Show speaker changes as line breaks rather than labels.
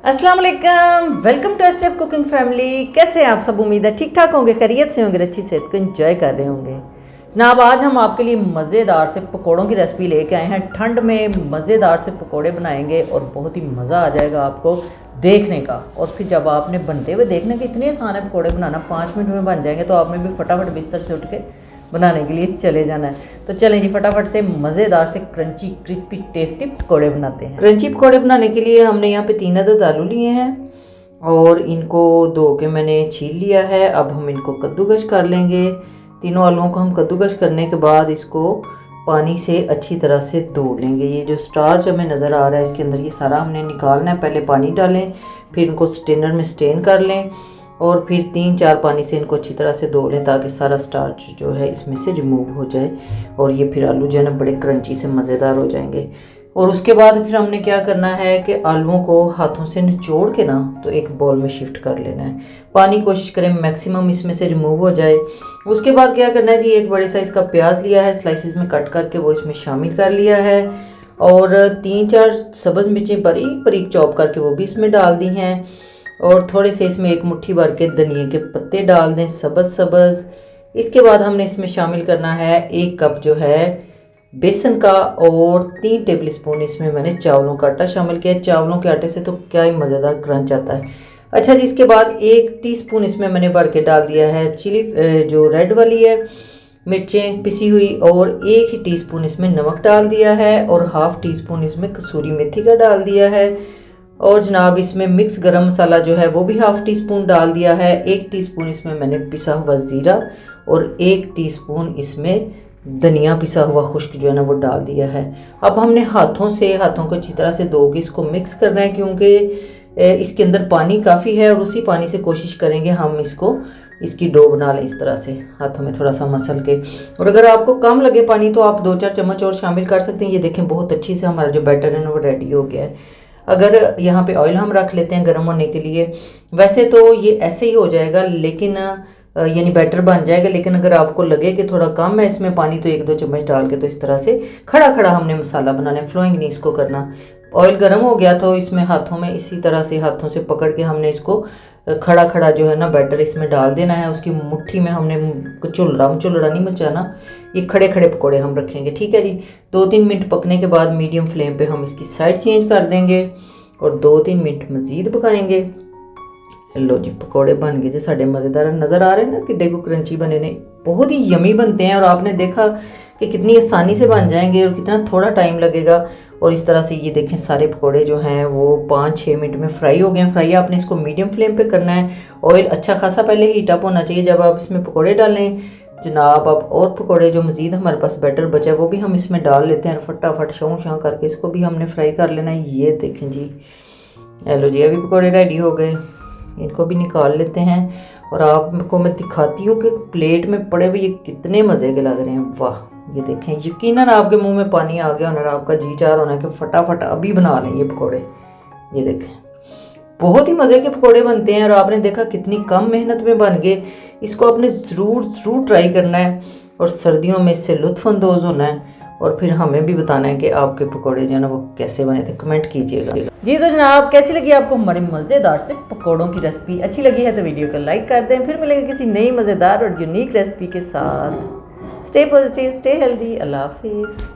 अस्सलाम वालेकुम, welcome to SF cooking family. कैसे हैं आप सब? उम्मीद है ठीक ठाक होंगे, खैरियत से होंगे, अच्छी सेहत को एंजॉय कर रहे होंगे। जनाब आज हम आपके लिए मज़ेदार से पकोड़ों की रेसिपी लेके आए हैं। ठंड में मज़ेदार से पकोड़े बनाएंगे और बहुत ही मज़ा आ जाएगा आपको देखने का। और फिर जब आपने बनते हुए देखने के इतने आसान है पकोड़े बनाना, 5 मिनट में बन जाएंगे, तो आपने भी फटाफट बिस्तर से उठ के बनाने के लिए चले जाना है। तो चलें जी, फटाफट से मज़ेदार से क्रंची क्रिस्पी टेस्टी पकोड़े बनाते हैं। क्रंची पकोड़े बनाने के लिए हमने यहाँ पे 3 अदद आलू लिए हैं और इनको धो के मैंने छील लिया है। अब हम इनको कद्दूकश कर लेंगे। तीनों आलूओं को हम कद्दूकश करने के बाद इसको पानी से अच्छी तरह से धो लेंगे। ये जो स्टार्च हमें नज़र आ रहा है इसके अंदर, ये सारा हमने निकालना है। पहले पानी डालें, फिर इनको स्ट्रेनर में स्ट्रेन कर लें और फिर 3-4 पानी से इनको अच्छी तरह से धो लें ताकि सारा स्टार्च जो है इसमें से रिमूव हो जाए और ये फिर आलू जो है ना बड़े क्रंची से मज़ेदार हो जाएंगे। और उसके बाद फिर हमने क्या करना है कि आलूओं को हाथों से निचोड़ के ना तो एक बाउल में शिफ्ट कर लेना है। पानी कोशिश करें मैक्सिमम इसमें से रिमूव हो जाए। उसके बाद क्या करना है जी, एक बड़े साइज़ का प्याज लिया है, स्लाइसिस में कट करके वो इसमें शामिल कर लिया है और 3-4 सब्ज़ मिर्चें बारीक बारीक चॉप करके वो भी इसमें डाल दी हैं और थोड़े से इसमें एक मुट्ठी भर के धनिए के पत्ते डाल दें सब्ज़। इसके बाद हमने इसमें शामिल करना है 1 कप जो है बेसन का और 3 टेबलस्पून इसमें मैंने चावलों का आटा शामिल किया। चावलों के आटे से तो क्या ही मज़ेदार क्रंच आता है। अच्छा जी, इसके बाद 1 टीस्पून इसमें मैंने भर के डाल दिया है चिली जो रेड वाली है, मिर्चें पिसी हुई, और 1 ही टीस्पून इसमें नमक डाल दिया है और 1/2 टीस्पून इसमें कसूरी मेथी का डाल दिया है। और जनाब इसमें मिक्स गरम मसाला जो है वो भी 1/2 टीस्पून डाल दिया है। 1 टीस्पून इसमें मैंने पिसा हुआ ज़ीरा और 1 टीस्पून इसमें धनिया पिसा हुआ खुश्क जो है ना वो डाल दिया है। अब हमने हाथों को अच्छी तरह से धो के इसको मिक्स करना है क्योंकि इसके अंदर पानी काफ़ी है और उसी पानी से कोशिश करेंगे हम इसकी डो बना लें इस तरह से हाथों में थोड़ा सा मसल के। और अगर आपको कम लगे पानी तो आप 2-4 चम्मच और शामिल कर सकते हैं। ये देखें बहुत अच्छी से हमारा जो बैटर है ना वो रेडी हो गया है। अगर यहाँ पे ऑयल हम रख लेते हैं गर्म होने के लिए, वैसे तो ये ऐसे ही हो जाएगा लेकिन यानी बैटर बन जाएगा, लेकिन अगर आपको लगे कि थोड़ा कम है इसमें पानी तो 1-2 चम्मच डाल के तो इस तरह से खड़ा खड़ा हमने मसाला बनाना है, फ्लोइंग नहीं इसको करना। ऑयल गर्म हो गया तो इसमें हाथों में इसी तरह से हाथों से पकड़ के हमने इसको खड़ा खड़ा जो है ना बैटर इसमें डाल देना है। उसकी मुट्ठी में हमने चुल्ला नहीं मचाना, ये खड़े खड़े पकौड़े हम रखेंगे, ठीक है जी। 2-3 मिनट पकने के बाद मीडियम फ्लेम पे हम इसकी साइड चेंज कर देंगे और 2-3 मिनट मज़ीद पकाएंगे। लो जी, पकोड़े बन गए जो साढ़े मज़ेदार नज़र आ रहे हैं ना, किड्डे को क्रंची बने ने, बहुत ही यमी बनते हैं। और आपने देखा कि कितनी आसानी से बन जाएंगे और कितना थोड़ा टाइम लगेगा। और इस तरह से ये देखें सारे पकोड़े जो हैं वो 5-6 मिनट में फ्राई हो गए हैं। फ्राई आपने इसको मीडियम फ्लेम पे करना है। ऑयल अच्छा खासा पहले हीट अप होना चाहिए जब आप इसमें पकोड़े डालें जनाब। अब और पकोड़े जो मज़ीद हमारे पास बैटर बचा है वो भी हम इसमें डाल लेते हैं। फटाफट शाँ करके इसको भी हमने फ्राई कर लेना है। ये देखें जी, लो जी, अभी पकोड़े रेडी हो गए, इनको भी निकाल लेते हैं। और आपको मैं दिखाती हूँ कि प्लेट में पड़े हुए ये कितने मज़े के लग रहे हैं। वाह, ये देखें, यकीनन आपके मुंह में पानी आ गया और आपका जी चाह होना कि फटाफट अभी बना लें ये पकोड़े। ये देखें बहुत ही मज़े के पकोड़े बनते हैं और आपने देखा कितनी कम मेहनत में बन गए। इसको आपने ज़रूर ट्राई करना है और सर्दियों में इससे लुत्फ़अंदोज़ होना है और फिर हमें भी बताना है कि आपके पकोड़े जो है ना वो कैसे बने थे, कमेंट कीजिएगा जी। तो जनाब कैसी लगी आपको हमारी मज़ेदार से पकोड़ों की रेसिपी? अच्छी लगी है तो वीडियो को लाइक कर दें। फिर मिलेंगे किसी नई मज़ेदार और यूनिक रेसिपी के साथ। स्टे पॉजिटिव, स्टे हेल्दी, अल्लाह हाफिज़।